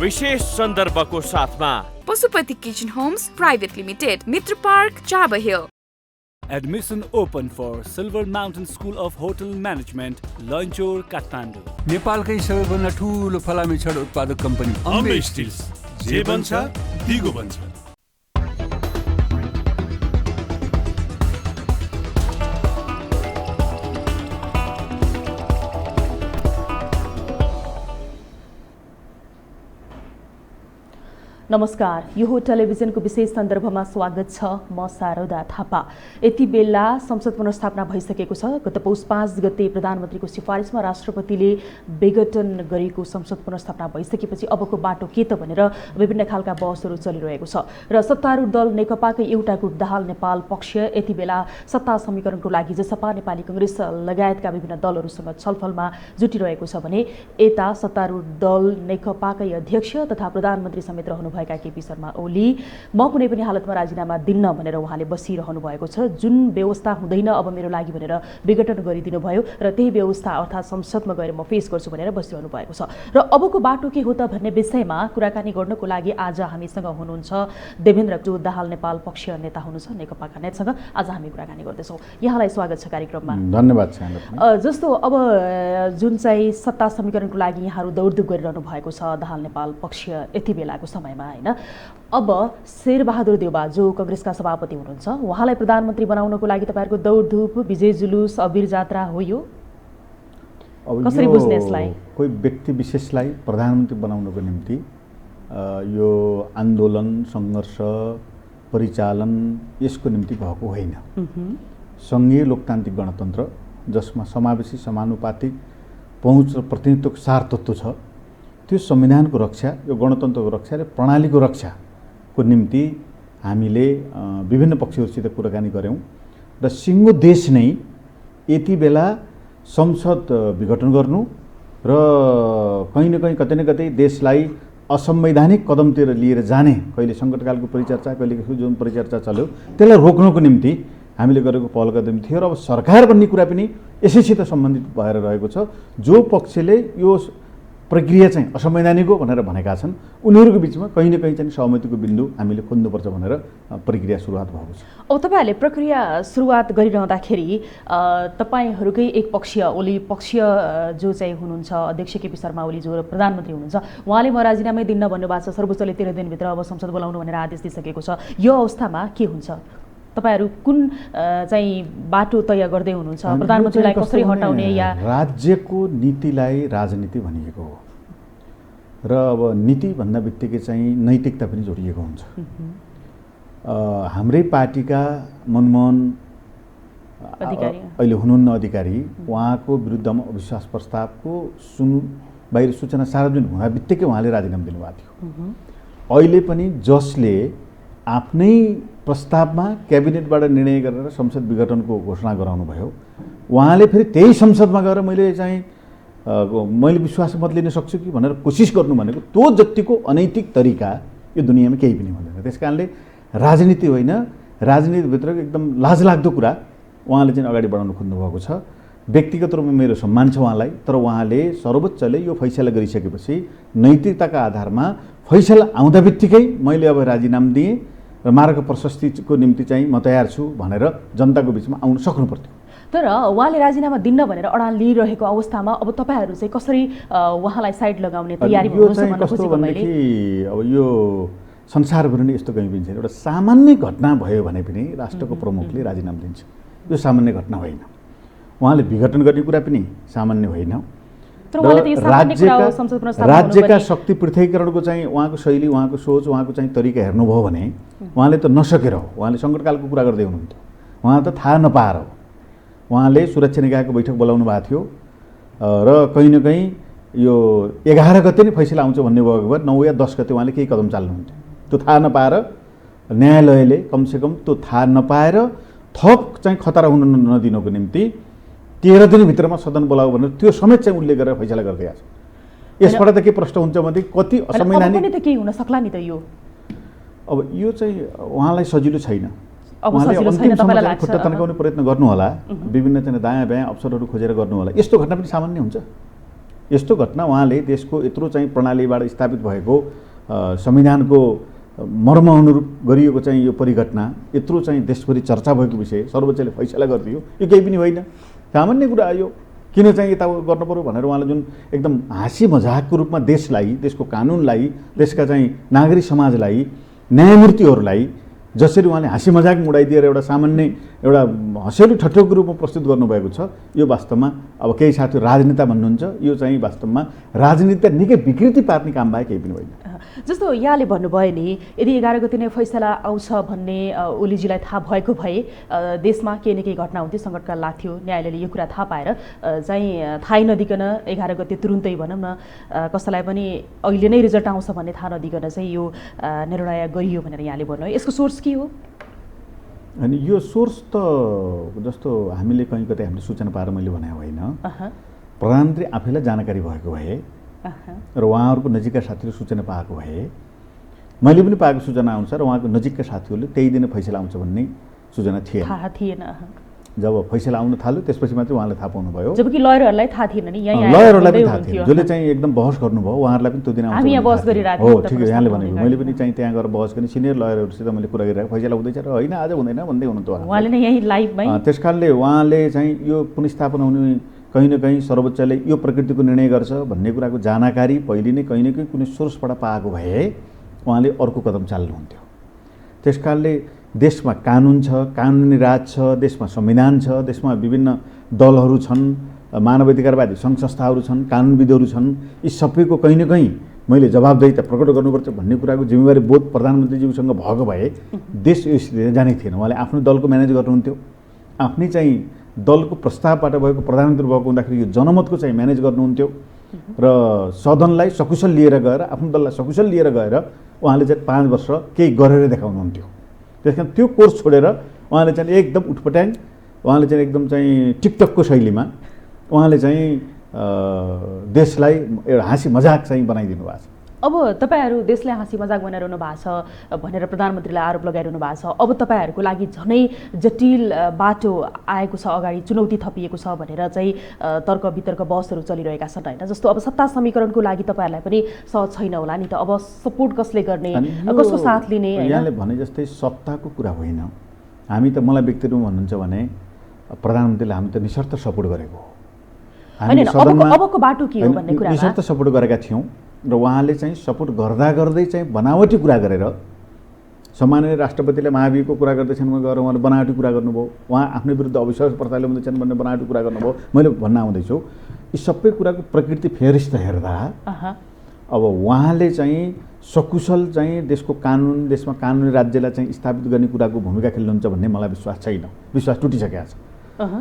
विशेष सन्दर्भको साथमा Pashupati Kitchen Homes Private Limited, Mitra Park, Chabahil. Admission open for Silver Mountain School of Hotel Management, Lanchor, Kathmandu. नेपालकै सबैभन्दा ठुलो फलामे छड उत्पादक कम्पनी अम्बे स्टिल्स, जे बन्छ दिगो बन्छ। नमस्कार, यो हो टेलिभिजनको विशेष सन्दर्भमा स्वागत छ। म शारदा थापा। यति बेला संसद पुनर्स्थापना भइसकेको छ। गत पौष 5 गते प्रधानमन्त्रीको सिफारिसमा राष्ट्रपतिले विघटन गरेको संसद पुनर्स्थापना भइसकेपछि अबको बाटो के त भनेर विभिन्न खालका बहसहरू चलिरहेको छ र सत्तारूढ दल नेकपाकै एउटा गुट दाहाल नेपाल पक्ष यति बेला सत्ता समीकरणको लागि जसपा, नेपाली कांग्रेस लगायतका विभिन्न दलहरूसँग छलफलमा जुटिरहेको छ भने यता सत्तारूढ दल नेकपाकै अध्यक्ष तथा प्रधानमन्त्री समेत रहनु भएका केपी शर्मा ओली म कुनै पनि हालतमा राजीनामा दिन्न भनेर उहाँले बसिरहनु भएको छ। जुन व्यवस्था हुँदैन अब मेरो लागि भनेर विघटन गरिदिनु भयो र त्यही व्यवस्था अर्थात् संसदमा गएर म फेस गर्छु भनेर बसिरहनु भएको छ र अबको बाटो के हो त भन्ने विषयमा कुराकानी गर्नको लागि आज हामीसँग हुनुहुन्छ देवेन्द्र, जो दाहाल नेपाल पक्षीय नेता हुनुहुन्छ, नेकपाका नेतासँग आज हामी कुराकानी गर्दैछौँ। यहाँलाई स्वागत छ कार्यक्रममा। धन्यवाद छ। जस्तो अब जुन चाहिँ सत्ता समीकरणको लागि यहाँहरू दौडधुप गरिरहनु भएको छ दाहाल नेपाल पक्षीय यति बेलाको समयमा, हैन? अब शेरबहादुर देउबा जो कांग्रेसका सभापति हुनुहुन्छ, उहाँलाई प्रधानमन्त्री बनाउनको लागि तपाईहरुको दौडधुप, विजय जुलुस, अबिर जात्रा हो यो? कसरी बुझ्ने यसलाई? कोही व्यक्ति विशेषलाई प्रधानमन्त्री बनाउनको निम्ति यो आन्दोलन, सङ्घर्ष, परिचालन यसको निम्ति भएको होइन। संघीय लोकतान्त्रिक गणतन्त्र जसमा समावेशी, समानुपातिक पहुँच र प्रतिनिधित्वको सार तत्त्व छ, त्यो संविधानको रक्षा, यो गणतन्त्रको रक्षा र प्रणालीको रक्षाको निम्ति हामीले विभिन्न पक्षहरूसित कुराकानी गऱ्यौँ र सिङ्गो देश नै यति बेला संसद विघटन गर्नु र कहीँ न कहीँ कतै न कतै देशलाई असंवैधानिक कदमतिर लिएर जाने, कहिले सङ्कटकालको परिचर्चा, कहिले जुन परिचर्चा चल्यो त्यसलाई रोक्नको निम्ति हामीले गरेको पहल कदम थियो र अब सरकार भन्ने कुरा पनि यसैसित सम्बन्धित भएर रहेको छ। जो पक्षले यो प्रक्रिया चाहिँ असंवैधानिक हो भनेर भनेका छन् उनीहरूको बिचमा कहीँ न कहीँ चाहिँ सहमतिको बिन्दु हामीले खोज्नुपर्छ भनेर प्रक्रिया सुरुवात भएको छ। अब तपाईँहरूले प्रक्रिया सुरुवात गरिरहँदाखेरि तपाईँहरूकै एक पक्षीय ओली पक्षीय जो चाहिँ हुनुहुन्छ अध्यक्ष केपी शर्मा ओली जो प्रधानमन्त्री हुनुहुन्छ, उहाँले म राजीनामै दिन्न भन्नुभएको छ। सर्वोच्चले 13 दिनभित्र अब संसद बोलाउनु भनेर आदेश दिइसकेको छ। यो अवस्थामा के हुन्छ? तपाईहरु कुन चाहिँ बाटो तय गर्दै हुनुहुन्छ? प्रधानमन्त्रीलाई कसरी हटाउने या राज्यको नीतिलाई राजनीति भनिएको हो र अब नीति भन्दा बित्तिकै चाहिँ नैतिकता पनि जोडिएको हुन्छ। हाम्रै पार्टीका मनमोहन अहिले हुनुहुन्न अधिकारी, उहाँको विरुद्धमा अविश्वास प्रस्तावको बाहिर सूचना सार्वजनिक हुँदा बित्तिकै उहाँले राजीनामा दिनुभएको थियो। अहिले पनि जसले आफ्नै प्रस्तावमा क्याबिनेटबाट निर्णय गरेर संसद विघटनको घोषणा गराउनु भयो, उहाँले फेरि त्यही संसदमा गएर मैले विश्वास मत लिन सक्छु कि भनेर कोसिस गर्नु भनेको त्यो जतिको अनैतिक तरिका यो दुनियाँमा केही पनि हुँदैन। त्यसकारणले राजनीति होइन, राजनीतिभित्र एकदम लाजलाग्दो कुरा उहाँले चाहिँ अगाडि बढाउन खोज्नुभएको छ। व्यक्तिगत रूपमा मेरो सम्मान छ उहाँलाई, तर उहाँले सर्वोच्चले यो फैसला गरिसकेपछि नैतिकताका आधारमा फैसला आउँदा बित्तिकै मैले अब राजीनामा दिएँ र मार्ग प्रशस्तिको निम्ति चाहिँ म तयार छु भनेर जनताको बिचमा आउन सक्नु पर्थ्यो। तर उहाँले राजीनामा दिन्न भनेर अडान लिइरहेको अवस्थामा अब तपाईहरु चाहिँ कसरी उहाँलाई साइड लगाउने तयारी हुनुहुन्छ भन्ने खोजेको मैले? अब यो संसारभरि नै यस्तो कहीँ पनि छैन। एउटा सामान्य घटना भयो भने पनि राष्ट्रको प्रमुखले राजीनामा दिन्छ, यो सामान्य घटना होइन। उहाँले विघटन गर्ने कुरा पनि सामान्य होइन। राज्यका शक्ति पृथकीकरणको चाहिँ उहाँको शैली, उहाँको सोच, उहाँको चाहिँ तरिका हेर्नुभयो भने उहाँले त नसकेर हो, उहाँले सङ्कटकालको कुरा गर्दै हुनुहुन्थ्यो। उहाँ त थाहा नपाएर हो। उहाँले सुरक्षा निकायको बैठक बोलाउनु भएको थियो र कहीँ न कहीँ यो 11 गते नै फैसला आउँछ भन्ने भएको भए 9 या 10 गते उहाँले केही कदम चाल्नुहुन्थ्यो। त्यो थाहा नपाएर न्यायालयले कमसेकम त्यो थाहा नपाएर थप चाहिँ खतरा हुन नदिनको निम्ति 13 दिनभित्रमा सदन बोलाऊ भनेर त्यो समेत चाहिँ उल्लेख गरेर फैसला गर्दै आएको छ। यसबाट त के प्रश्न हुन्छ भने कति असंवैधानिक त केही हुन सक्ला नि त यो। अब यो चाहिँ उहाँलाई सजिलो छैन। अब सजिलो छैन तपाईलाई लाग्छ? खुट्टा तन्काउने प्रयत्न गर्नु होला, विभिन्न चाहिँ दायाँ बायाँ अवसरहरू खोजेर गर्नु होला। यस्तो घटना पनि सामान्य हुन्छ। यस्तो घटना उहाँले देशको यत्रो चाहिँ प्रणालीबाट स्थापित भएको संविधानको मर्म अनुरूप गरिएको चाहिँ यो परिघटना यत्रो चाहिँ देशभरि चर्चा भएको विषय सर्वोच्चले फैसला गरिदियो, यो केही पनि होइन, सामान्य कुरा आयो। किन चाहिँ यता गर्नु पर्यो भनेर उहाँले जुन एकदम हाँसी मजाकको रूपमा देशलाई, देशको कानुनलाई, देशका चाहिँ नागरिक समाजलाई, न्यायमूर्तिहरूलाई जसरी उहाँले हाँसी मजाक उडाइदिएर एउटा सामान्य एउटा हँस्यौली ठट्टोको रूपमा प्रस्तुत गर्नुभएको छ, यो वास्तवमा अब केही साथीहरू राजनेता भन्नुहुन्छ, यो चाहिँ वास्तवमा राजनीतिलाई निकै विकृति पार्ने काम बाहेक केही पनि होइन। जस्तो यहाँले भन्नुभयो नि, यदि 11 गते नै फैसला आउँछ भन्ने ओलीजीलाई थाहा भएको भए देशमा केही न केही घटना हुन्थ्यो, सङ्कटकाल लाग्थ्यो। न्यायालयले यो कुरा थाहा पाएर चाहिँ थाहै नदिकन 11 गते तुरुन्तै भनौँ न कसैलाई पनि अहिले नै रिजल्ट आउँछ भन्ने थाहा नदिकन चाहिँ यो निर्णय गरियो भनेर यहाँले भन्नुभयो, यसको सोर्स के हो? अनि यो सोर्स त जस्तो हामीले कहीँ कतै हामीले सूचना पाएर मैले भने होइन, प्रधानमन्त्री आफैलाई जानकारी भएको भए र उहाँहरूको नजिकका साथीहरूले सूचना पाएको भए, मैले पनि पाएको सूचना अनुसार उहाँको नजिकका साथीहरूले त्यही दिन फैसला आउँछ भन्ने सूचना थिएन। जब फैसला आउन थाल्यो त्यसपछि मात्रै उहाँले थाहा पाउनुभयो, जबकि लयरहरूलाई थाहा थिएन नि। लयरहरूलाई पनि थाहा थिएन, जसले चाहिँ एकदम बहस गर्नुभयो उहाँहरूलाई पनि त्यो दिन आउँछ। हामी यहाँ बहस गरिरहेको हो, ठिक हो, यहाँले भनेको मैले पनि चाहिँ त्यहाँ गएर बहस गर्ने सिनियर लयरहरूसित मैले कुरा गरिरहेको, फैसला हुँदैछ र होइन आज हुँदैन भन्दै हुनुहुन्थ्यो उहाँले नै यही लाइभमै। त्यसकारणले उहाँले चाहिँ यो पुनर्स्थापना हुने कहीँ न कहीँ सर्वोच्चले यो प्रकृतिको निर्णय गर्छ भन्ने कुराको जानकारी पहिले नै कहीँ न कहीँ कुनै सोर्सबाट पाएको भए उहाँले अर्को कदम चाल्नुहुन्थ्यो। त्यसकारणले देशमा कानुन छ, कानुनी राज छ, देशमा संविधान छ, देशमा विभिन्न दलहरू छन्, मानवाधिकारवादी सङ्घ संस्थाहरू छन्, कानुनविदहरू छन्, यी सबैको कहीँ न कहीँ मैले जवाबदेहिता प्रकट गर्नुपर्छ भन्ने कुराको जिम्मेवारी बोध प्रधानमन्त्रीज्यूसँग भएको भए देश यो स्थितिमा जाने थिएन। उहाँले आफ्नो दलको म्यानेज गर्नुहुन्थ्यो, आफ्नै चाहिँ दलको प्रस्तावबाट भएको प्रधानमन्त्री भएको हुँदाखेरि यो जनमतको चाहिँ म्यानेज गर्नुहुन्थ्यो र सदनलाई सकुशल लिएर गएर, आफ्नो दललाई सकुशल लिएर गएर उहाँले चाहिँ 5 वर्ष केही गरेर देखाउनुहुन्थ्यो। त्यस कारण त्यो कोर्स छोडेर उहाँले चाहिँ एकदम उठपट्याङ, उहाँले चाहिँ एकदम चाहिँ टिकटकको शैलीमा उहाँले चाहिँ देशलाई एउटा हाँसी मजाक चाहिँ बनाइदिनु भएको छ। अब तपाईहरू देशलाई हाँसी मजाक बनाइरहनु भएको छ भनेर प्रधानमन्त्रीलाई आरोप लगाइरहनु भएको छ। अब तपाईहरूको लागि झनै जटिल बाटो आएको छ, अगाडि चुनौती थपिएको छ भनेर चाहिँ तर्क वितर्क बहसहरू चलिरहेका छन् होइन। जस्तो अब सत्ता समीकरणको लागि तपाईहरूलाई पनि सहज छैन होला नि त, अब सपोर्ट कसले गर्ने, कसको साथ लिने? यहाँले भने जस्तै सत्ताको कुरा होइन, हामी त मलाई व्यक्ति रूपमा भन्नुहुन्छ भने प्रधानमन्त्रीले हामी त निशर्त सपोर्ट गरेको हो। होइन, अबको बाटो के हो भन्ने कुरा निशर्त सपोर्ट गरेका थियौँ र उहाँले चाहिँ सपोर्ट गर्दा गर्दै चाहिँ बनावटी कुरा गरेर सम्माननीय राष्ट्रपतिले महाभियोगको कुरा गर्दैछन् गएर उहाँले बनावटी कुरा गर्नुभयो, उहाँ आफ्नै विरुद्ध अविश्वास प्रस्ताव ल्याउँदैछन् भन्ने बनावटी कुरा गर्नुभयो। मैले भन्न आउँदैछु यी सबै कुराको प्रकृति फेरिस्त हेर्दा अब उहाँले चाहिँ सकुशल चाहिँ देशको कानुन, देशमा कानुनी राज्यलाई चाहिँ स्थापित गर्ने कुराको भूमिका खेल्नुहुन्छ भन्ने मलाई विश्वास छैन, विश्वास टुटिसकेको छ।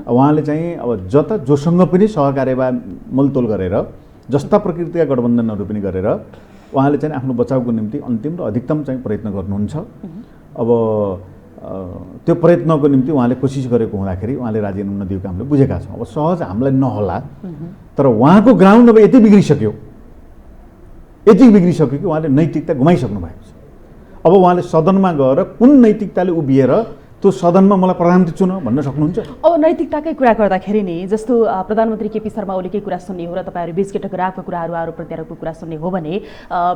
उहाँले चाहिँ अब जता जोसँग पनि सहकार्यमा मोलतोल गरेर जस्ता प्रकृतिका गठबन्धनहरू पनि गरेर उहाँले चाहिँ आफ्नो बचाउको निम्ति अन्तिम र अधिकतम चाहिँ प्रयत्न गर्नुहुन्छ। अब त्यो प्रयत्नको निम्ति उहाँले कोसिस गरेको हुँदाखेरि उहाँले राजीनामा नदिएको हामीले बुझेका छौँ। अब सहज हामीलाई नहोला, तर उहाँको ग्राउन्ड अब यति बिग्रिसक्यो कि उहाँले नैतिकता गुमाइसक्नु भएको छ। अब उहाँले सदनमा गएर कुन नैतिकताले उभिएर त्यो सदनमा मलाई प्रधानमन्त्री चुन भन्न सक्नुहुन्छ? अब नैतिकताकै कुरा गर्दाखेरि नि जस्तो प्रधानमन्त्री केपी शर्मा ओलीकै कुरा सुन्ने हो र तपाईँहरू बीचकै टकरावका कुराहरू, आरोप प्रत्यारोपको कुरा सुन्ने हो भने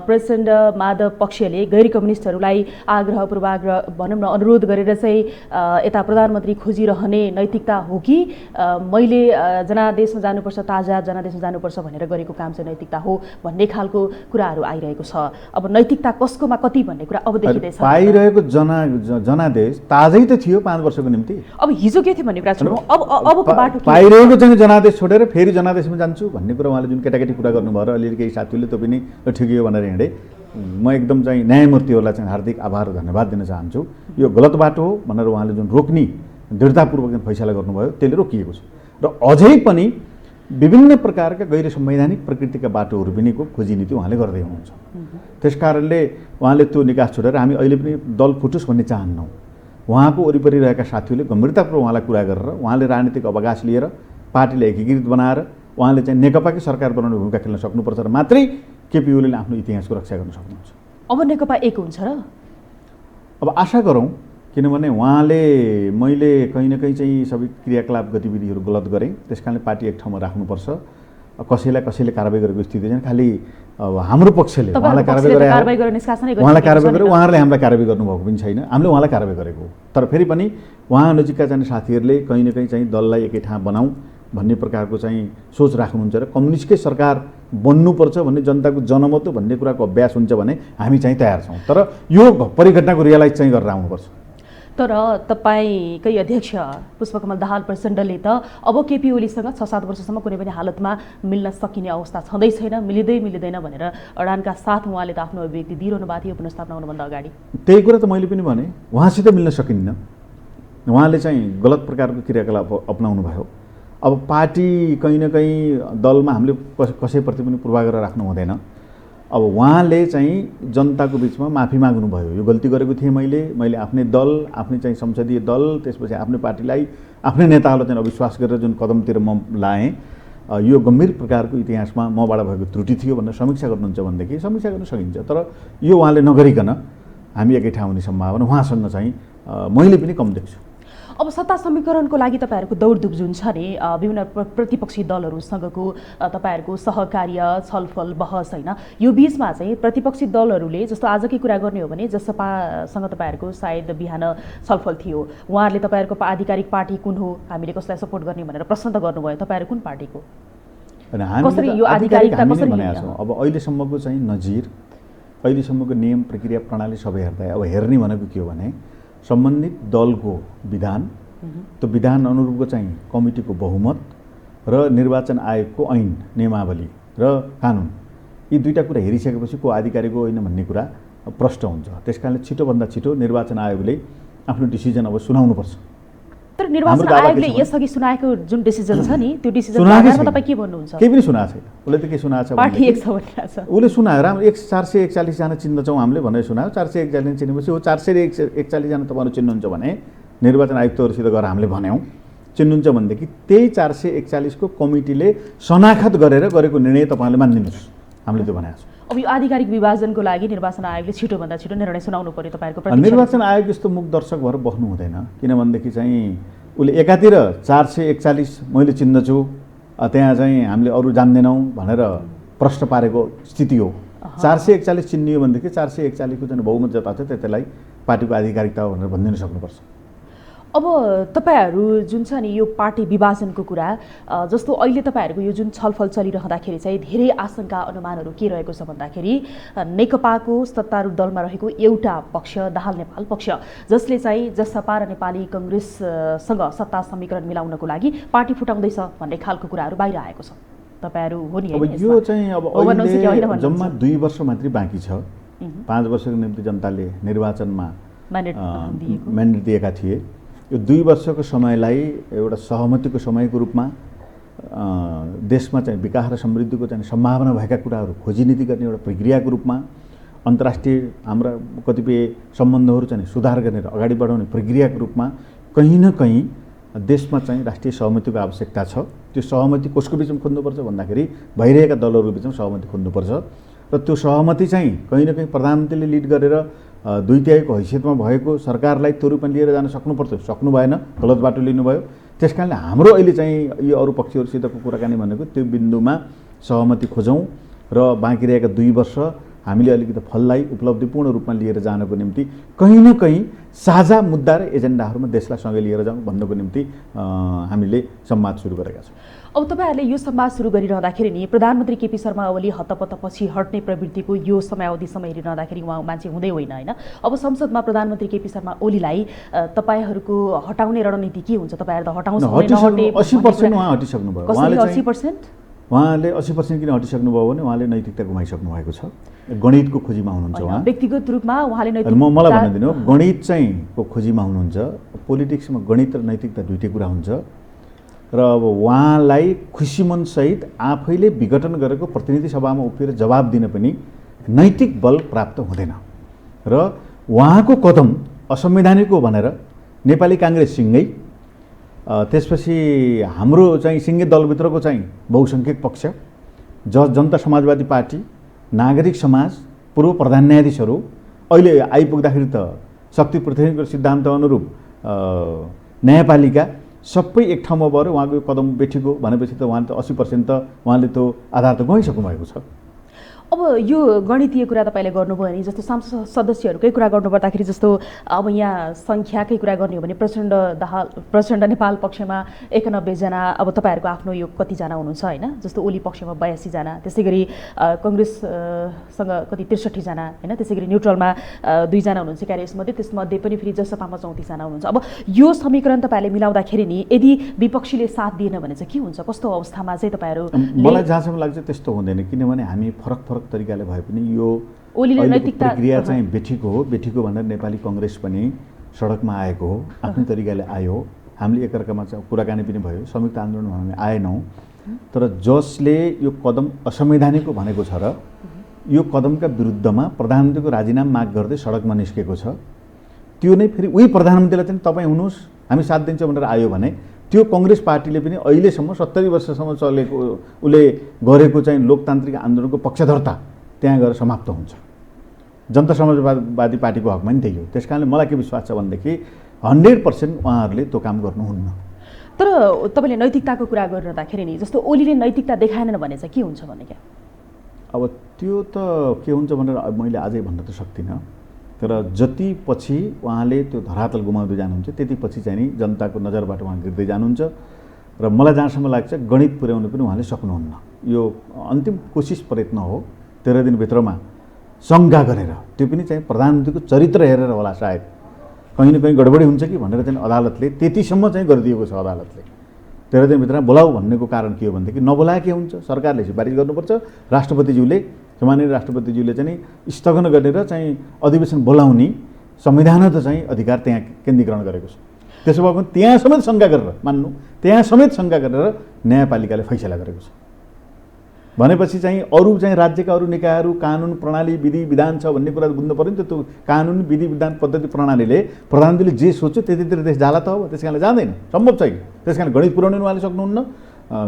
प्रेसिडेन्ट माधव पक्षले गैर कम्युनिस्टहरूलाई आग्रह पूर्वाग्रह भनौँ न अनुरोध गरेर चाहिँ यता प्रधानमन्त्री खोजिरहने नैतिकता हो कि मैले जनादेशमा जानुपर्छ, ताजा जनादेशमा जानुपर्छ भनेर गरेको काम चाहिँ नैतिकता हो भन्ने खालको कुराहरू आइरहेको छ। अब नैतिकता कसकोमा कति भन्ने कुरा अब देखिँदैछ। पाइरहेको जनादेश ताजै थियो 5 वर्षको निम्ति। अब हिजो के थियो भन्ने कुरा छ। अबको बाटो पाइरहेको चाहिँ जनादेश छोडेर फेरि जनादेशमा जान्छु भन्ने कुरा उहाँले जुन केटाकेटी कुरा गर्नुभयो र अलिअलि केही साथीहरूले त्यो पनि ठिकै हो भनेर हिँडे। म एकदम चाहिँ न्यायमूर्तिहरूलाई चाहिँ हार्दिक आभार र धन्यवाद दिन चाहन्छु। यो गलत बाटो हो भनेर उहाँले जुन रोक्ने दृढतापूर्वक फैसला गर्नुभयो त्यसले रोकिएको छ र अझै पनि विभिन्न प्रकारका गैर संवैधानिक प्रकृतिका बाटोहरू पनि खोजी नीति उहाँले गर्दै हुनुहुन्छ। त्यसकारणले उहाँले त्यो निकास छोडेर हामी अहिले पनि दल फुटुस् भन्ने चाहन्नौँ। उहाँको वरिपरि रहेका साथीहरूले गम्भीरतापूर्वक उहाँलाई कुरा गरेर उहाँले राजनीतिक अवकाश लिएर पार्टीलाई एकीकृत बनाएर उहाँले चाहिँ नेकपाकै सरकार बनाउने भूमिका खेल्न सक्नुपर्छ र मात्रै केपी ओलीले आफ्नो इतिहासको रक्षा गर्न सक्नुहुन्छ। अब नेकपा एक हुन्छ र? अब आशा गरौँ, किनभने उहाँले मैले कहीँ न कहीँ चाहिँ सबै क्रियाकलाप गतिविधिहरू गलत गरेँ, त्यस कारणले पार्टी एक ठाउँमा राख्नुपर्छ। कसैलाई कसैले कारबाही गरेको स्थिति छैन। खालि हाम्रो पक्षले उहाँलाई कारबाही गरेर निष्कासनै उहाँलाई कारबाही गरेर उहाँहरूले हामीलाई कारबाही गर्नुभएको पनि छैन, हामीले उहाँलाई कारबाही गरेको। तर फेरि पनि उहाँ नजिकका चाहिँ साथीहरूले कहीँ न कहीँ चाहिँ दललाई एकै ठाउँ बनाऊ भन्ने प्रकारको चाहिँ सोच राख्नुहुन्छ र कम्युनिस्टकै सरकार बन्नुपर्छ भन्ने जनताको जनमत भन्ने कुराको अभ्यास हुन्छ भने हामी चाहिँ तयार छौँ। तर यो परिघटनाको रियलाइज चाहिँ गरेर आउनुपर्छ। तर तपाईँकै अध्यक्ष पुष्पकमल दाहाल प्रचण्डले त अब केपी ओलीसँग 6-7 वर्षसम्म कुनै पनि हालतमा मिल्न सकिने अवस्था छँदै छैन, मिल्दैन भनेर अडानका साथ उहाँले त आफ्नो अभिव्यक्ति दिइरहनु भएको थियो पुनर्स्थापना हुनुभन्दा अगाडि। त्यही कुरा त मैले पनि भने, उहाँसित मिल्न सकिन्न। उहाँले चाहिँ गलत प्रकारको क्रियाकलाप अपनाउनु भयो। अब पार्टी कहीँ न कहीँ दलमा हामीले कसैप्रति पनि पूर्वाग्रह राख्नु हुँदैन। अब उहाँले चाहिँ जनताको बिचमा माफी माग्नुभयो, यो गल्ती गरेको थिएँ मैले आफ्नै दल, आफ्नै चाहिँ संसदीय दल, त्यसपछि आफ्नै पार्टीलाई, आफ्नै नेताहरूलाई चाहिँ अविश्वास गरेर जुन कदमतिर म लाएँ, यो गम्भीर प्रकारको इतिहासमा मबाट भएको त्रुटि थियो भनेर समीक्षा गर्नुहुन्छ भनेदेखि समीक्षा गर्न सकिन्छ। तर यो उहाँले नगरिकन हामी एकै ठाउँ हुने सम्भावना उहाँसँग चाहिँ मैले पनि कम देख्छु। अब सत्ता समीकरणको लागि तपाईँहरूको दौडधुप जुन छ नि, विभिन्न प्रतिपक्षी दलहरूसँगको तपाईँहरूको सहकार्य छलफल बहस होइन, यो बिचमा चाहिँ प्रतिपक्षी दलहरूले जस्तो आजकै कुरा गर्ने हो भने जसपासँग तपाईँहरूको सायद बिहान छलफल थियो, उहाँहरूले तपाईँहरूको आधिकारिक पार्टी कुन हो, हामीले कसलाई सपोर्ट गर्ने भनेर प्रश्न त गर्नुभयो, तपाईँहरू कुन पार्टीको? कसरी यो आधिकारिकता कसरी भनेका छौँ? अब अहिलेसम्मको चाहिँ नजिर, अहिलेसम्मको नियम प्रक्रिया प्रणाली सबै हेर्दा अब हेर्ने भनेको के हो भने सम्बन्धित दलको विधान, त्यो विधान अनुरूपको चाहिँ कमिटीको बहुमत र निर्वाचन आयोगको ऐन नियमावली र कानुन, यी दुईटा कुरा हेरिसकेपछि को आधिकारिक होइन भन्ने कुरा प्रष्ट हुन्छ। त्यसकारणले छिटोभन्दा छिटो निर्वाचन आयोगले आफ्नो डिसिजन अब सुनाउनुपर्छ। तर निर्वाचन आयोगले यसअघि सुनाएको जुन डिसिजन छ नि, त्यो डिसिजनको आधारमा तपाईँ के भन्नुहुन्छ? केही पनि सुनाएको छैन। उसले त के सुनाएको छ? पार्टी एक छ भनिरहेको छ। उसले सुनायो, राम्रो 441 जना चिन्दछौँ हामीले भनेर सुनायो। 441 जना चिनेपछि हो 441 जना तपाईँहरू चिन्नुहुन्छ भने निर्वाचन आयुक्तहरूसित गएर हामीले भन्यौँ, चिन्नुहुन्छ भनेदेखि त्यही 441 को कमिटीले शनाखत गरेको निर्णय तपाईँले मानिदिनुहोस्, हामीले त्यो भनेको छौँ। अब यो आधिकारिक विभाजनको लागि निर्वाचन आयोगले छिटोभन्दा छिटो निर्णय सुनाउनु पर्यो तपाईँहरूको? निर्वाचन आयोग यस्तो मुख दर्शक भएर बस्नु हुँदैन, किनभनेदेखि चाहिँ उसले एकातिर 441 मैले चिन्दछु, त्यहाँ चाहिँ हामीले अरू जान्दैनौँ भनेर प्रश्न पारेको स्थिति हो। 441 चिन्नियो भनेदेखि 441 को चाहिँ बहुमत जता छ त्यसलाई पार्टीको आधिकारिकता हो भनेर भनिदिन सक्नुपर्छ। अब तपाईँहरू जुन छ नि यो पार्टी विभाजनको कुरा, जस्तो अहिले तपाईँहरूको यो जुन छलफल चलिरहँदाखेरि चाहिँ धेरै आशंका अनुमानहरू के रहेको छ भन्दाखेरि नेकपाको सत्तारूढ दलमा रहेको एउटा पक्ष दाहाल नेपाल पक्ष, जसले चाहिँ जसपा र नेपाली कङ्ग्रेससँग सत्ता समीकरण मिलाउनको लागि पार्टी फुटाउँदैछ भन्ने खालको कुराहरू बाहिर आएको छ। तपाईँहरू हो नि? अब यो चाहिँ अब अहिले जम्मा 2 वर्ष मात्रै बाँकी छ। 5 वर्षको निम्ति जनताले निर्वाचनमा म्यान्डेट दिएका थिए। यो 2 वर्षको समयलाई एउटा सहमतिको समयको रूपमा देशमा चाहिँ विकास र समृद्धिको चाहिँ सम्भावना भएका कुराहरू खोजी नीति गर्ने एउटा प्रक्रियाको रूपमा अन्तर्राष्ट्रिय हाम्रा कतिपय सम्बन्धहरू चाहिँ सुधार गर्ने र अगाडि बढाउने प्रक्रियाको रूपमा कहीँ न कहीँ देशमा चाहिँ राष्ट्रिय सहमतिको आवश्यकता छ। त्यो सहमति कसको बिचमा खोज्नुपर्छ भन्दाखेरि भइरहेका दलहरूको बिचमा सहमति खोज्नुपर्छ र त्यो सहमति चाहिँ कहीँ न कहीँ प्रधानमन्त्रीले लिड गरेर 2/3 हैसियतमा भएको सरकारलाई त्यो रूपमा लिएर जान सक्नुपर्छ, सक्नु भएन, गलत बाटो लिनुभयो। त्यसकारणले हाम्रो अहिले चाहिँ यो अरू पक्षहरूसितको कुराकानी भनेको त्यो बिन्दुमा सहमति खोजौँ र बाँकी रहेका 2 वर्ष हामीले अलिकति फललाई उपलब्धिपूर्ण रूपमा लिएर जानको निम्ति कहीँ न कहीँ साझा मुद्दा र एजेन्डाहरूमा देशलाई सँगै लिएर जाउँ भन्नको निम्ति हामीले संवाद सुरु गरेका छौँ। अब तपाईँहरूले यो संवाद सुरु गरिरहँदाखेरि नि प्रधानमन्त्री केपी शर्मा ओली हतपत पछि हट्ने प्रवृत्तिको यो समयावधिसम्म हेरिरहँदाखेरि उहाँ मान्छे हुँदै होइन होइन। अब संसदमा प्रधानमन्त्री केपी शर्मा ओलीलाई तपाईँहरूको हटाउने रणनीति के हुन्छ? तपाईँहरू त हटाउँछ 80% उहाँ हटिसक्नुभयो। 80%? उहाँले 80% किन हटिसक्नुभयो भने उहाँले नैतिकता गुमाइसक्नु भएको छ। गणितको खोजीमा हुनुहुन्छ उहाँ। व्यक्तिगत रूपमा उहाँले नैतिकता मलाई भनिदिनु, गणित चाहिँ को खोजीमा हुनुहुन्छ। पोलिटिक्समा गणित र नैतिकता दुईटै कुरा हुन्छ र अब उहाँलाई खुसीमनसहित आफैले विघटन गरेको प्रतिनिधि सभामा उभिएर जवाब दिन पनि नैतिक बल प्राप्त हुँदैन र उहाँको कदम असंवैधानिक हो भनेर नेपाली काङ्ग्रेससँगै त्यसपछि हाम्रो चाहिँ सिङ्गे दलभित्रको चाहिँ बहुसङ्ख्यक पक्ष, जनता समाजवादी पार्टी, नागरिक समाज, पूर्व प्रधान न्यायाधीशहरू अहिले आइपुग्दाखेरि त शक्ति पृथ्वीको सिद्धान्त अनुरूप न्यायपालिका सबै एक ठाउँमा भएर उहाँको यो कदम बेठेको भनेपछि त उहाँले त 80% त उहाँले त्यो आधार त गुमाइसक्नु भएको छ। अब यो गणितीय कुरा तपाईँले गर्नुभयो भने जस्तो संसद सदस्यहरूकै कुरा गर्नुपर्दाखेरि जस्तो अब यहाँ सङ्ख्याकै कुरा गर्ने हो भने प्रचण्ड नेपाल पक्षमा 91 जना, अब तपाईँहरूको आफ्नो यो कतिजना हुनुहुन्छ होइन, जस्तो ओली पक्षमा 82 जना, त्यसै गरी कङ्ग्रेससँग कति 63 जना होइन, त्यसै गरी न्युट्रलमा 2 जना हुनुहुन्छ क्यारियर्समध्ये, त्यसमध्ये पनि फेरि जसपामा 34 जना हुनुहुन्छ। अब यो समीकरण तपाईँहरूले मिलाउँदाखेरि नि यदि विपक्षीले साथ दिएन भने चाहिँ के हुन्छ, कस्तो अवस्थामा चाहिँ तपाईँहरू? मलाई जहाँसम्म लाग्छ त्यस्तो हुँदैन, किनभने हामी फरक तरिकाले भए पनि यो ओलीले नैतिकता प्रक्रिया चाहिँ बेठीको भनेर नेपाली कङ्ग्रेस पनि सडकमा आएको हो, आफ्नै तरिकाले आयो। हामीले एकअर्कामा चाहिँ कुराकानी पनि भयो, संयुक्त आन्दोलनमा हामी आएनौँ। तर जसले यो कदम असंवैधानिक भनेको छ र यो कदमका विरुद्धमा प्रधानमन्त्रीको राजीनामा माग गर्दै सडकमा निस्केको छ, त्यो नै फेरि उही प्रधानमन्त्रीलाई चाहिँ तपाईँ हुनुहोस् हामी साथ दिन्छौँ भनेर आयो भने त्यो कङ्ग्रेस पार्टीले पनि अहिलेसम्म 70 वर्षसम्म चलेको उसले गरेको चाहिँ लोकतान्त्रिक आन्दोलनको पक्षधरता त्यहाँ गएर समाप्त हुन्छ। जनता समाजवादी पार्टीको हकमा नि त्यही हो। त्यस कारणले मलाई के विश्वास छ भनेदेखि 100% उहाँहरूले त्यो काम गर्नुहुन्न। तर तपाईँले नैतिकताको कुरा गरिरहँदाखेरि नि जस्तो ओलीले नैतिकता देखाएनन् भने चाहिँ के हुन्छ भने क्या? अब त्यो त के हुन्छ भनेर मैले अझै भन्न त सक्दिनँ, तर जति पछि उहाँले त्यो धरातल गुमाउँदै जानुहुन्छ त्यति पछि चाहिँ नि जनताको नजरबाट उहाँ गिर्दै जानुहुन्छ। र मलाई जहाँसम्म लाग्छ गणित पुर्याउनु पनि उहाँले सक्नुहुन्न। यो अन्तिम कोसिस प्रयत्न हो 13 दिनभित्रमा शङ्का गरेर, त्यो पनि चाहिँ प्रधानमन्त्रीको चरित्र हेरेर होला, सायद कहीँ न कहीँ गडबडी हुन्छ कि भनेर चाहिँ अदालतले त्यतिसम्म चाहिँ गरिदिएको छ। अदालतले 13 दिनभित्रमा बोलाऊ भन्नेको कारण के हो भनेदेखि नबोलाए के हुन्छ, सरकारले सिफारिस गर्नुपर्छ, राष्ट्रपतिज्यूले सम्माननीय राष्ट्रपतिज्यूले चाहिँ स्थगन गरेर चाहिँ अधिवेशन बोलाउने संविधानगत चाहिँ अधिकार त्यहाँ केन्द्रीकरण गरेको छ। त्यसो भए पनि त्यहाँ समेत शङ्का गरेर मान्नु, त्यहाँ समेत शङ्का गरेर न्यायपालिकाले फैसला गरेको छ भनेपछि चाहिँ अरू चाहिँ राज्यका अरू निकायहरू कानुन प्रणाली विधि विधान छ भन्ने कुरा बुझ्नु पर्यो नि त। त्यो कानुन विधि विधान पद्धति प्रणालीले प्रधानमन्त्रीले जे सोच्यो त्यतितिर देश जाला त हो, त्यस कारणले जाँदैन, सम्भव छैन। त्यस कारण गणित पुर्याउनु उहाँले सक्नुहुन्न,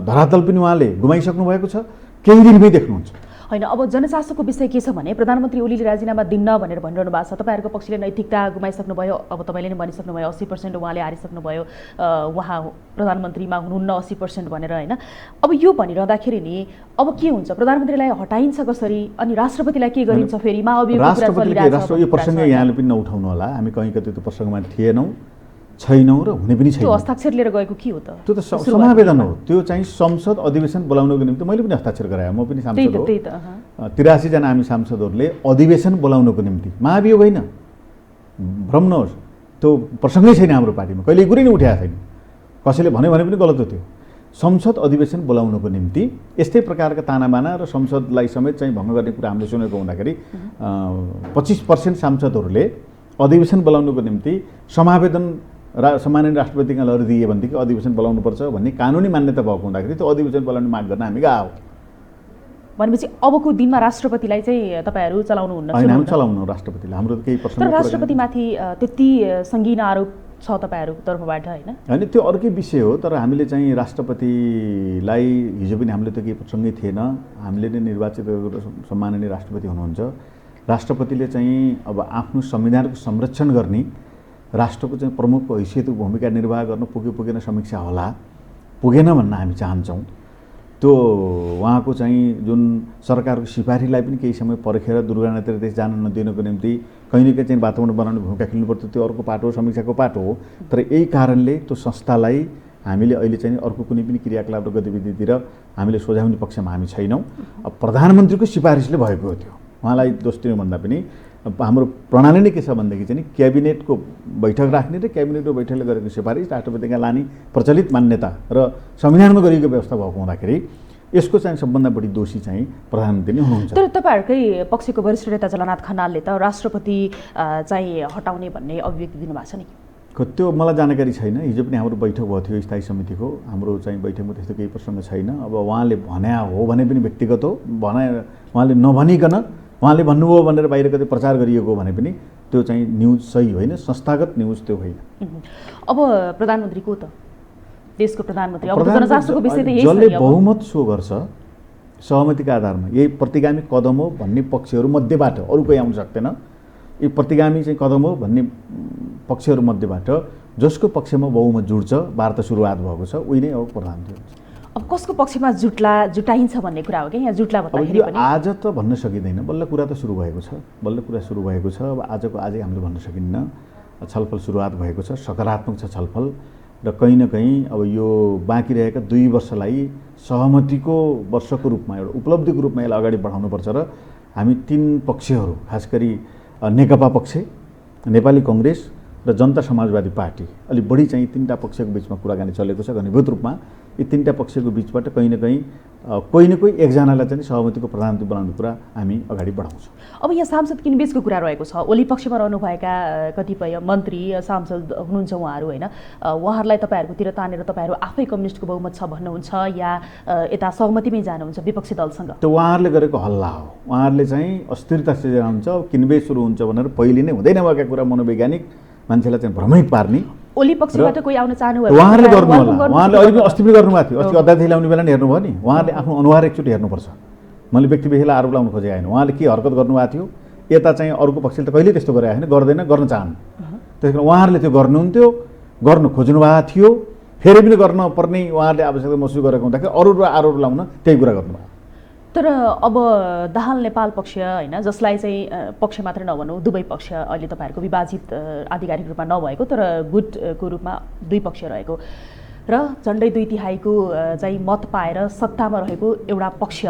धरातल पनि उहाँले गुमाइसक्नु भएको छ, केही दिनमै देख्नुहुन्छ। होइन, अब जनचासोको विषय के छ भने प्रधानमन्त्री ओलीले राजीनामा दिन्न भनेर भनिरहनु भएको छ, तपाईँहरूको पक्षले नैतिकता गुमाइसक्नुभयो, अब तपाईँले नै भनिसक्नुभयो 80% उहाँले हारिसक्नुभयो, उहाँ प्रधानमन्त्रीमा हुनुहुन्न 80% भनेर होइन। अब यो भनिरहँदाखेरि नि अब के हुन्छ, प्रधानमन्त्रीलाई हटाइन्छ कसरी अनि राष्ट्रपतिलाई के गरिन्छ फेरि? राष्ट्रपतिले यो प्रसङ्ग यहाँले पनि नउठाउनु होला, हामी कहीँ कतै त्यो प्रसङ्गमा थिएनौँ, छैनौँ र हुने पनि छैन। त्यो हस्ताक्षर लिएर गएको के हो त? त्यो त समावेदन हो, त्यो चाहिँ संसद अधिवेशन बोलाउनको निम्ति मैले पनि हस्ताक्षर गराएँ, म पनि सांसद हो। 83 जना हामी सांसदहरूले अधिवेशन बोलाउनको निम्ति, महाभियोग होइन, भ्रम नहोस्, त्यो प्रसङ्गै छैन हाम्रो पार्टीमा, कहिले कुरै नै उठाएको छैन, कसैले भन्यो भने पनि गलत हो। त्यो संसद अधिवेशन बोलाउनको निम्ति यस्तै प्रकारका तानाबाना र संसदलाई समेत चाहिँ भङ्ग गर्ने कुरा हामीले सुनेको हुँदाखेरि 25% सांसदहरूले अधिवेशन बोलाउनको निम्ति समावेदन सम्माननीय राष्ट्रपतिका लहर दिए भनेदेखि अधिवेशन बोलाउनुपर्छ भन्ने कानुनी मान्यता भएको हुँदाखेरि त्यो अधिवेशन बोलाउने माग गर्न हामी गएको। भनेपछि अबको दिनमा राष्ट्रपतिलाई चाहिँ तपाईँहरू चलाउनुहुन्न? होइन, हामी चलाउनु राष्ट्रपतिलाई, हाम्रो केही प्रश्न। तर राष्ट्रपतिमाथि त्यति सङ्गीन आरोप छ तपाईँहरूको तर्फबाट होइन? होइन, त्यो अर्कै विषय हो, तर हामीले चाहिँ राष्ट्रपतिलाई हिजो पनि हामीले त केही प्रसङ्गै थिएन, हामीले नै निर्वाचित सम्माननीय राष्ट्रपति हुनुहुन्छ। राष्ट्रपतिले चाहिँ अब आफ्नो संविधानको संरक्षण गर्ने, राष्ट्रको चाहिँ प्रमुखको हैसियतको भूमिका निर्वाह गर्न पुगेन समीक्षा होला, पुगेन भन्न हामी चाहन्छौँ। त्यो उहाँको चाहिँ जुन सरकारको सिफारिसलाई पनि केही समय पर्खेर दुर्घटनातिर देश जान नदिनको निम्ति कहीँ न कहीँ चाहिँ वातावरण बनाउने भूमिका खेल्नुपर्छ, त्यो अर्को पाटो हो, समीक्षाको पाटो हो। तर यही कारणले त्यो संस्थालाई हामीले अहिले चाहिँ अर्को कुनै पनि क्रियाकलाप र गतिविधितिर हामीले सोझाउने पक्षमा हामी छैनौँ। अब प्रधानमन्त्रीको सिफारिसले भएको हो, त्यो उहाँलाई दोष दिनुभन्दा पनि हाम्रो प्रणाली नै के छ भनेदेखि चाहिँ क्याबिनेटको बैठक राख्ने र क्याबिनेटको बैठकले गरेको सिफारिस राष्ट्रपतिका लाने प्रचलित मान्यता र संविधानमा गरिएको व्यवस्था भएको हुँदाखेरि यसको चाहिँ सबभन्दा बढी दोषी चाहिँ प्रधानमन्त्री नै हुनुहुन्छ। तर तपाईँहरूकै पक्षको वरिष्ठ नेता झलनाथ खनालले त राष्ट्रपति चाहिँ हटाउने भन्ने अभिव्यक्ति दिनुभएको छ नि? त्यो मलाई जानकारी छैन। हिजो पनि हाम्रो बैठक भएको थियो स्थायी समितिको, हाम्रो चाहिँ बैठकमा त्यस्तो केही प्रसङ्ग छैन। अब उहाँले भन्या हो भने पनि व्यक्तिगत हो, उहाँले नभनिकन उहाँले भन्नुभयो भनेर बाहिर कतै प्रचार गरिएको भने पनि त्यो चाहिँ न्युज सही होइन, संस्थागत न्युज त्यो होइन। अब प्रधानमन्त्री को त? देशको प्रधानमन्त्री अब जनचासोको विषय त यही छ। जसले बहुमत सो गर्छ सहमतिका आधारमा यही प्रतिगामी कदम हो भन्ने पक्षहरू मध्येबाट अरू कोही आउन सक्दैन। यो प्रतिगामी चाहिँ कदम हो भन्ने पक्षहरूमध्येबाट जसको पक्षमा बहुमत जुड्छ वार्ता सुरुवात भएको छ उही नै अब प्रधानमन्त्री हुन्छ। अब कसको पक्षमा जुटाइन्छ भन्ने कुरा हो कि यहाँ जुट्ला अब भन्दाखेरि यो पनि आज त भन्न सकिँदैन, बल्ल कुरा त सुरु भएको छ, अब आजको आजै हामीले भन्न सकिन्न। छलफल सुरुवात भएको छ, सकारात्मक छ छलफल र कहीँ न कहीँ अब यो बाँकी रहेका 2 वर्षलाई सहमतिको वर्षको रूपमा एउटा उपलब्धिको रूपमा यसलाई अगाडि बढाउनुपर्छ र हामी 3 पक्षहरू खास गरी नेकपा पक्ष, नेपाली कङ्ग्रेस र जनता समाजवादी पार्टी अलिक बढी चाहिँ 3टा पक्षको बिचमा कुराकानी चलेको छ। घनीभूत रूपमा यी 3टा पक्षको बिचबाट कहीँ न कहीँ कोही न कोही एकजनालाई चाहिँ सहमतिको प्रधानमन्त्री बनाउने कुरा हामी अगाडि बढाउँछौँ। अब यहाँ सांसद किनबेचको कुरा रहेको छ। ओली पक्षमा रहनुभएका कतिपय मन्त्री सांसद हुनुहुन्छ उहाँहरू होइन, उहाँहरूलाई तपाईँहरूकोतिर तानेर तपाईँहरू आफै कम्युनिस्टको बहुमत छ भन्नुहुन्छ या यता सहमतिमै जानुहुन्छ विपक्षी दलसँग? त्यो उहाँहरूले गरेको हल्ला हो। उहाँहरूले चाहिँ अस्थिरता सिर्जना हुन्छ, किनबेच सुरु हुन्छ भनेर पहिले नै हुँदैन भएका कुरा मनोवैज्ञानिक मान्छेलाई चाहिँ भ्रमित पार्ने। ओली पक्षबाट कोही आउन चाहनुभयो उहाँहरूले गर्नु होला, उहाँहरूले अहिले पनि अस्ति पनि गर्नुभएको थियो। अस्ति अदालत ल्याउने बेला नि हेर्नुभयो नि, उहाँहरूले आफ्नो अनुहार एकचोटि हेर्नुपर्छ। मैले व्यक्ति व्यक्तिलाई आरोप लगाउनु खोजेको होइन, उहाँले के हरकत गर्नुभएको थियो। यता चाहिँ अर्को पक्षले त कहिले त्यस्तो गरेको छैन, गर्दैन, गर्न चाहनु। त्यस कारण उहाँहरूले त्यो गर्नुहुन्थ्यो, गर्न खोज्नु भएको थियो, फेरि पनि गर्न पर्ने उहाँहरूले आवश्यकता महसुस गरेको हुँदाखेरि अरू आरोप लगाउन त्यही कुरा गर्नुभयो। तर अब दाहाल नेपाल पक्ष होइन, जसलाई चाहिँ पक्ष मात्र नभनौँ दुवै पक्ष अहिले तपाईँहरूको विभाजित आधिकारिक रूपमा नभएको तर गुटको रूपमा 2 पक्ष रहेको र झन्डै 2/3 चाहिँ मत पाएर सत्तामा रहेको एउटा पक्ष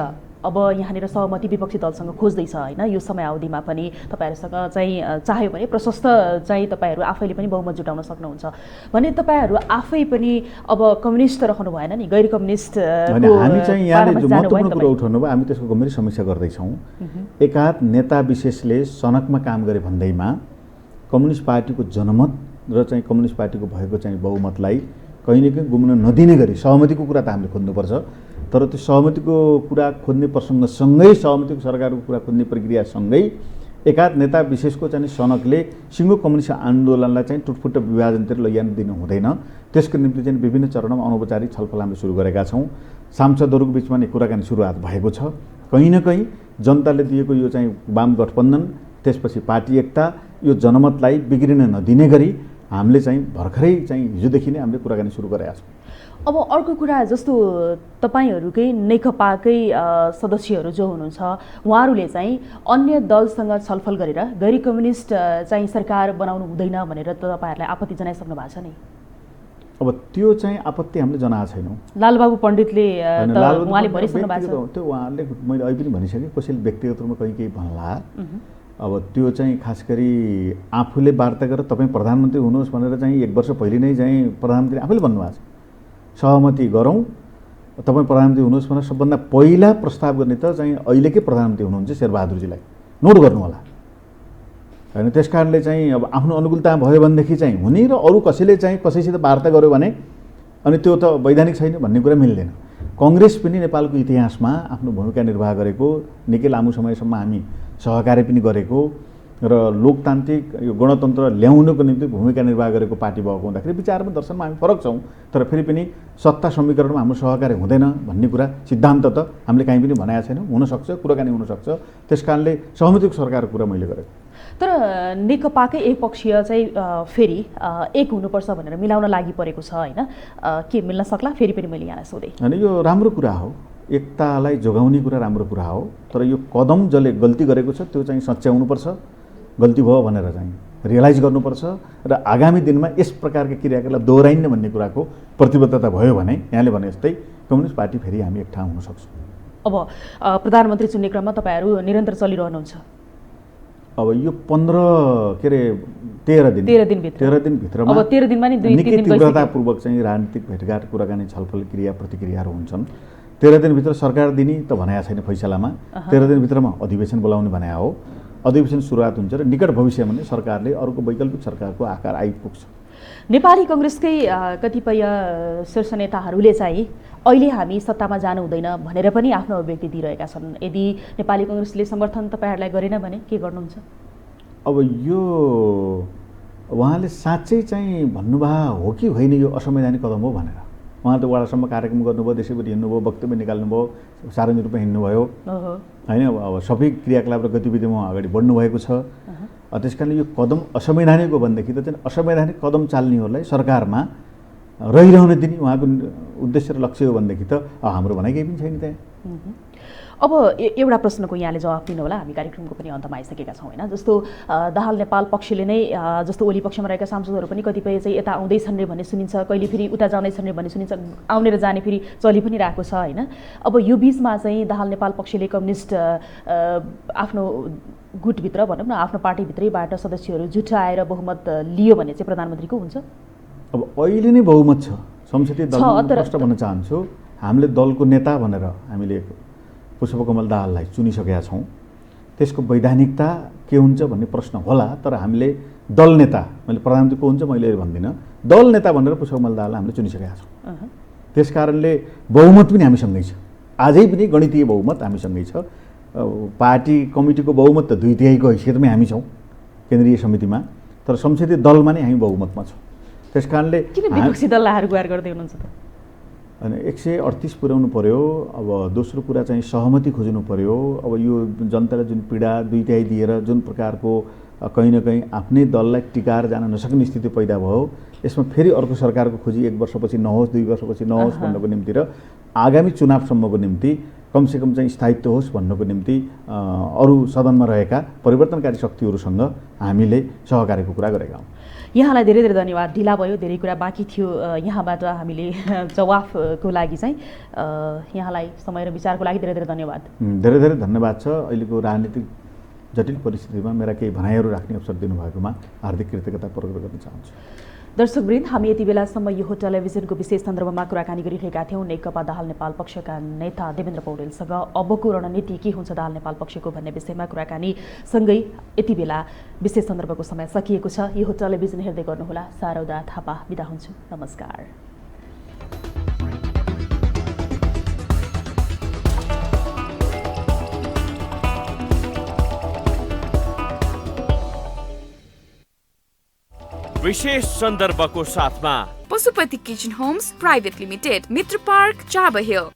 अब यहाँनिर सहमति विपक्षी दलसँग खोज्दैछ होइन। यो समयावधिमा पनि तपाईँहरूसँग चाहिँ चाह्यो भने प्रशस्त चाहिँ तपाईँहरू आफैले पनि बहुमत जुटाउन सक्नुहुन्छ भने तपाईँहरू आफै पनि अब कम्युनिस्ट त रहनु भएन नि, गैर कम्युनिस्ट हामी चाहिँ यहाँले जो महत्त्वपूर्ण कुरा उठाउनु भयो हामी त्यसको गम्भीर समीक्षा गर्दैछौँ। एकाध नेता विशेषले सनकमा काम गरे भन्दैमा कम्युनिस्ट पार्टीको जनमत र चाहिँ कम्युनिस्ट पार्टीको भएको चाहिँ बहुमतलाई कहीँ न कहीँ गुम्न नदिने गरी सहमतिको कुरा त हामीले खोज्नुपर्छ। तर त्यो सहमतिको कुरा खोज्ने प्रसङ्गसँगै सहमतिको सरकारको कुरा खोज्ने प्रक्रियासँगै एकाध नेता विशेषको चाहिँ सनकले सिङ्गो कम्युनिस्ट आन्दोलनलाई चाहिँ टुटफुट विभाजनतिर लैजान दिनु हुँदैन। त्यसको निम्ति चाहिँ विभिन्न चरणमा अनौपचारिक छलफल हामीले सुरु गरेका छौँ। सांसदहरूको बिचमा नै कुराकानी सुरुवात भएको छ। कहीँ न कहीँ जनताले दिएको यो चाहिँ वाम गठबन्धन त्यसपछि पार्टी एकता यो जनमतलाई बिग्रिन नदिने गरी हामीले चाहिँ भर्खरै चाहिँ हिजोदेखि नै हामीले कुराकानी सुरु गरेका छौँ। अब अर्को कुरा जस्तो तपाईँहरूकै नेकपाकै सदस्यहरू जो हुनुहुन्छ उहाँहरूले चाहिँ अन्य दलसँग छलफल गरेर गैर कम्युनिस्ट चाहिँ सरकार बनाउनु हुँदैन भनेर त तपाईँहरूलाई आपत्ति जनाइसक्नु भएको छ नि। अब त्यो चाहिँ आपत्ति हामीले जनाएको छैनौँ। लालबाबु पण्डितले उहाँले भनिसक्नु भएको छ। त्यो उहाँले मैले अहिले पनि भनिसकेँ, कसैले व्यक्तिगत रूपमा कहीँ केही भन्ला। अब त्यो चाहिँ खास गरी आफूले वार्ता गरेर तपाईँ प्रधानमन्त्री हुनुहोस् भनेर चाहिँ 1 वर्ष पहिले नै चाहिँ प्रधानमन्त्री आफैले भन्नुभएको छ सहमति गरौँ तपाईँ प्रधानमन्त्री हुनुहोस् भनेर सबभन्दा पहिला प्रस्ताव गर्ने त चाहिँ अहिलेकै प्रधानमन्त्री हुनुहुन्छ शेरबहादुरजीलाई नोट गर्नु होला हैन। त्यस कारणले चाहिँ अब आफ्नो अनुकूलता भयो भनेदेखि चाहिँ हुने र अरू कसैले चाहिँ कसैसित वार्ता गर्यो भने अनि त्यो त वैधानिक छैन भन्ने कुरा मिल्दैन। कङ्ग्रेस पनि नेपालको इतिहासमा आफ्नो भूमिका निर्वाह गरेको निकै लामो समयसम्म हामी सहकार्य पनि गरेको र लोकतान्त्रिक यो गणतन्त्र ल्याउनको निम्ति भूमिका निर्वाह गरेको पार्टी भएको हुँदाखेरि विचारमा दर्शनमा हामी फरक छौँ। तर फेरि पनि सत्ता समीकरणमा हाम्रो सहकार्य हुँदैन भन्ने कुरा सिद्धान्त त हामीले कहीँ पनि भनेका छैनौँ। हुनसक्छ, कुराकानी हुनसक्छ। त्यस कारणले सहमतिको सरकारको कुरा मैले गरेको। तर नेकपाकै एक पक्षीय चाहिँ फेरि एक हुनुपर्छ भनेर मिलाउन लागि परेको छ होइन, के मिल्न सक्ला? फेरि पनि मैले यहाँलाई सोधेँ। अनि यो राम्रो कुरा हो, एकतालाई जोगाउने कुरा राम्रो कुरा हो। तर यो कदम जसले गल्ती गरेको छ त्यो चाहिँ सच्याउनुपर्छ, गल्ती भयो भनेर चाहिँ रियलाइज गर्नुपर्छ र आगामी दिनमा यस प्रकारका क्रियाकलाप दोहोऱ्याइन्न भन्ने कुराको प्रतिबद्धता भयो भने यहाँले भने जस्तै कम्युनिस्ट पार्टी फेरि हामी एक ठाउँ हुन सक्छौँ। अब प्रधानमन्त्री चुन्ने क्रममा तपाईँहरू निरन्तर चलिरहनुहुन्छ। अब यो 13 दिनभित्रमा अब 13 दिनमा नि 2-3 दिन तीव्रतापूर्वक चाहिँ राजनीतिक भेटघाट कुराकानी छलफल क्रिया प्रतिक्रियाहरू हुन्छन्। 13 दिनभित्र सरकार दिने त भनेको छैन फैसलामा। 13 दिनभित्रमा अधिवेशन बोलाउने भनेको हो। अधिवेशन सुरुवात हुन्छ र निकट भविष्यमा नै सरकारले अर्को वैकल्पिक सरकारको आकार आइपुग्छ। नेपाली कङ्ग्रेसकै कतिपय शीर्ष नेताहरूले चाहिँ अहिले हामी सत्तामा जानु हुँदैन भनेर पनि आफ्नो अभिव्यक्ति दिइरहेका छन्। यदि नेपाली कङ्ग्रेसले समर्थन तपाईँहरूलाई गरेन भने के गर्नुहुन्छ? अब यो उहाँले साँच्चै चाहिँ भन्नुभएको हो कि होइन यो असंवैधानिक कदम हो भनेर उहाँले त वडासम्म कार्यक्रम गर्नुभयो, देशैभरि हिँड्नुभयो, वक्तव्य निकाल्नुभयो, सार्वजनिक रूपमा हिँड्नुभयो होइन। अब सबै क्रियाकलाप र गतिविधिमा अगाडि बढ्नु भएको छ। त्यस कारणले यो कदम असंवैधानिक हो भनेदेखि त चाहिँ असंवैधानिक कदम चाल्नेहरूलाई सरकारमा रहिरहन दिने उहाँको उद्देश्य र लक्ष्य हो भनेदेखि त हाम्रो भनाइ केही पनि छैन त्यहाँ। अब एउटा प्रश्नको यहाँले जवाफ दिनु होला, हामी कार्यक्रमको पनि अन्तमा आइसकेका छौँ होइन। जस्तो दाहाल नेपाल पक्षले नै जस्तो ओली पक्षमा रहेका सांसदहरू पनि कतिपय चाहिँ यता आउँदैछन् रे भन्ने सुनिन्छ, कहिले फेरि उता जाँदैछन् रे भन्ने सुनिन्छ, आउने र जाने फेरि चलि पनि रहेको छ होइन। अब यो बिचमा चाहिँ दाहाल नेपाल पक्षले कम्युनिस्ट आफ्नो गुटभित्र भनौँ न आफ्नो पार्टीभित्रैबाट सदस्यहरू जुटाएर बहुमत लियो भने चाहिँ प्रधानमन्त्रीको हुन्छ? अब अहिले नै बहुमत छ संसदीय दलमा। प्रश्न भन्न चाहन्छु, हामीले दलको नेता भनेर हामीले पुष्पकमल दाहाललाई चुनिसकेका छौँ। त्यसको वैधानिकता के हुन्छ भन्ने प्रश्न होला, तर हामीले दल नेता, मैले प्रधानमन्त्री को हुन्छ मैले भन्दिनँ, दल नेता भनेर पुष्पकमल दाहाललाई हामीले चुनिसकेका छौँ। त्यस कारणले बहुमत पनि हामीसँगै छ, आजै पनि गणितीय बहुमत हामीसँगै छ। पार्टी कमिटीको बहुमत त 2/3 हैसियतमै हामी छौँ केन्द्रीय समितिमा, तर संसदीय दलमा नै हामी बहुमतमा छौँ। त्यस कारणले किन विपक्षी दललाई गुहार गर्दै हुनुहुन्छ त? अनि 138 पुर्याउनु पर्यो। अब दोस्रो कुरा चाहिँ सहमति खोज्नु पर्यो। अब यो जनतालाई जुन पीडा 2/3 दिएर जुन प्रकारको कहीँ न कहीँ आफ्नै दललाई टिकाएर जान नसक्ने स्थिति पैदा भयो, यसमा फेरि अर्को सरकारको खोजी 1 वर्षपछि नहोस्, 2 वर्षपछि नहोस् भन्नको निम्ति र आगामी चुनावसम्मको निम्ति कमसेकम चाहिँ स्थायित्व होस् भन्नको निम्ति अरू सदनमा रहेका परिवर्तनकारी शक्तिहरूसँग हामीले सहकार्यको कुरा गरेका हौँ। यहाँलाई धेरै धेरै धन्यवाद। ढिला भयो, धेरै कुरा बाँकी थियो यहाँबाट हामीले जवाफको लागि चाहिँ यहाँलाई समय र विचारको लागि धेरै धेरै धन्यवाद। धेरै धेरै धन्यवाद छ। अहिलेको राजनीतिक जटिल परिस्थितिमा मेरा केही भनाइहरू राख्ने अवसर दिनुभएकोमा हार्दिक कृतज्ञता प्रकट गर्न चाहन्छु। दर्शकवृन्द, हामी यति बेलासम्म यो टेलिभिजनको विशेष सन्दर्भमा कुराकानी गरिरहेका थियौँ नेकपा दाहाल नेपाल पक्षका नेता देवेन्द्र पौडेलसँग। अबको रणनीति के हुन्छ दाहाल नेपाल पक्षको भन्ने विषयमा कुराकानी सँगै यति बेला विशेष सन्दर्भको समय सकिएको छ। यो टेलिभिजन हेर्दै गर्नुहोला। शारदा थापा बिदा हुन्छु, नमस्कार। विशेष सन्दर्भको साथमा Pashupati Kitchen Homes Private Limited, Mitra Park, Chabahil.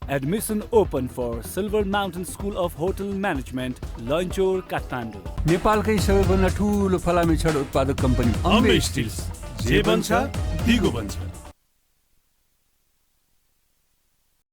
Admission open for Silver Mountain School of Hotel Management, Lanchor, Kathmandu. नेपालकै सबैभन्दा ठुलो फलामे छड उत्पादक कम्पनी अम्बे स्टिल्स, जे बन्छ दिगो बन्छ।